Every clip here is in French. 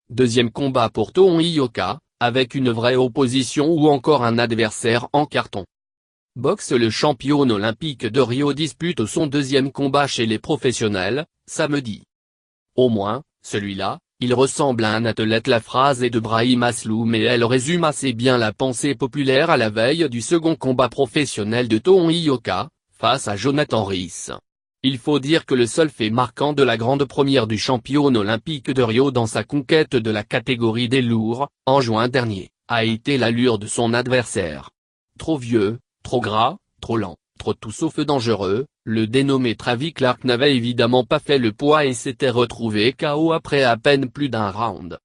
Deuxième combat pour Tomohiro Ioka, avec une vraie opposition ou encore un adversaire en carton. Boxe. Le champion olympique de Rio dispute son deuxième combat chez les professionnels, samedi. Au moins, celui-là, il ressemble à un athlète. La phrase est de Brahim Asloum et elle résume assez bien la pensée populaire à la veille du second combat professionnel de Tomohiro Ioka, face à Jonathan Rees. Il faut dire que le seul fait marquant de la grande première du champion olympique de Rio dans sa conquête de la catégorie des lourds, en juin dernier, a été l'allure de son adversaire. Trop vieux, trop gras, trop lent, trop tout sauf dangereux, le dénommé Travis Clark n'avait évidemment pas fait le poids et s'était retrouvé KO après à peine plus d'un round.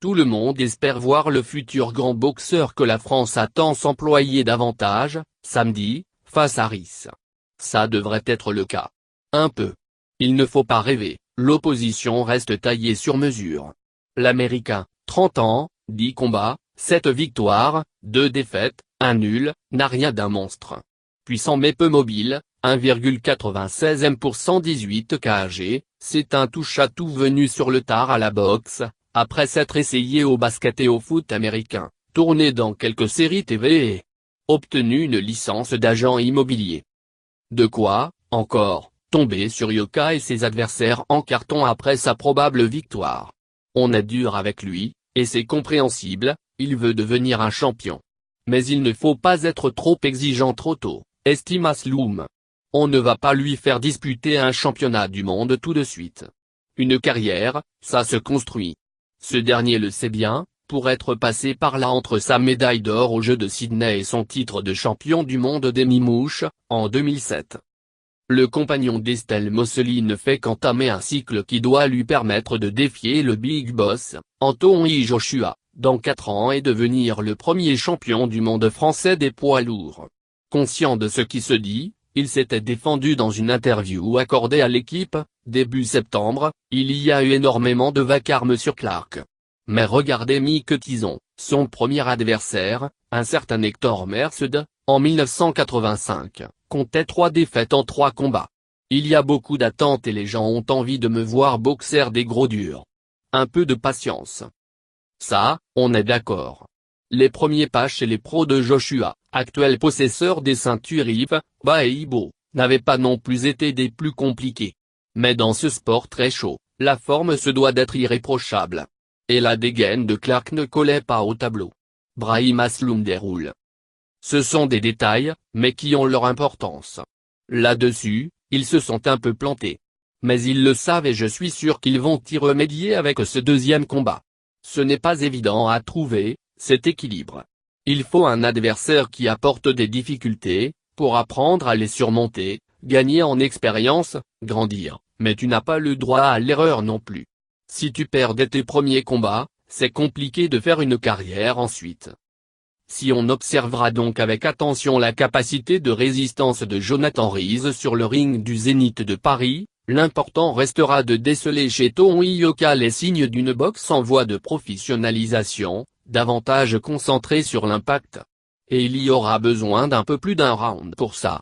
Tout le monde espère voir le futur grand boxeur que la France attend s'employer davantage, samedi, face à Rees. Ça devrait être le cas. Un peu. Il ne faut pas rêver, l'opposition reste taillée sur mesure. L'Américain, 30 ans, 10 combats, 7 victoires, 2 défaites, 1 nul, n'a rien d'un monstre. Puissant mais peu mobile, 1,96 m pour 118 kg, c'est un touche-à-tout venu sur le tard à la boxe, après s'être essayé au basket et au foot américain, tourné dans quelques séries TV et obtenu une licence d'agent immobilier. De quoi, encore, tomber sur Ioka et ses adversaires en carton après sa probable victoire. On est dur avec lui, et c'est compréhensible, il veut devenir un champion. Mais il ne faut pas être trop exigeant trop tôt, estime Asloum. On ne va pas lui faire disputer un championnat du monde tout de suite. Une carrière, ça se construit. Ce dernier le sait bien, pour être passé par là entre sa médaille d'or aux Jeux de Sydney et son titre de champion du monde des Mimouches, en 2007. Le compagnon d'Estelle Mossely ne fait qu'entamer un cycle qui doit lui permettre de défier le Big Boss, Anthony Joshua, dans 4 ans et devenir le premier champion du monde français des poids lourds. Conscient de ce qui se dit, il s'était défendu dans une interview accordée à l'équipe, début septembre, il y a eu énormément de vacarme sur Clark. Mais regardez Mick Tyson, son premier adversaire, un certain Hector Merced, en 1985, comptait 3 défaites en 3 combats. Il y a beaucoup d'attentes et les gens ont envie de me voir boxer des gros durs. Un peu de patience. Ça, on est d'accord. Les premiers pas chez les pros de Joshua, actuel possesseur des ceintures IF, BA et IBO, n'avaient pas non plus été des plus compliqués. Mais dans ce sport très chaud, la forme se doit d'être irréprochable. Et la dégaine de Clark ne collait pas au tableau. Brahim Asloum déroule. Ce sont des détails, mais qui ont leur importance. Là-dessus, ils se sont un peu plantés. Mais ils le savent et je suis sûr qu'ils vont y remédier avec ce deuxième combat. Ce n'est pas évident à trouver, cet équilibre. Il faut un adversaire qui apporte des difficultés, pour apprendre à les surmonter, gagner en expérience, grandir, mais tu n'as pas le droit à l'erreur non plus. Si tu perds dès tes premiers combats, c'est compliqué de faire une carrière ensuite. Si on observera donc avec attention la capacité de résistance de Jonathan Rees sur le ring du Zénith de Paris, l'important restera de déceler chez Tomohiro Ioka les signes d'une boxe en voie de professionnalisation, davantage concentrée sur l'impact. Et il y aura besoin d'un peu plus d'un round pour ça.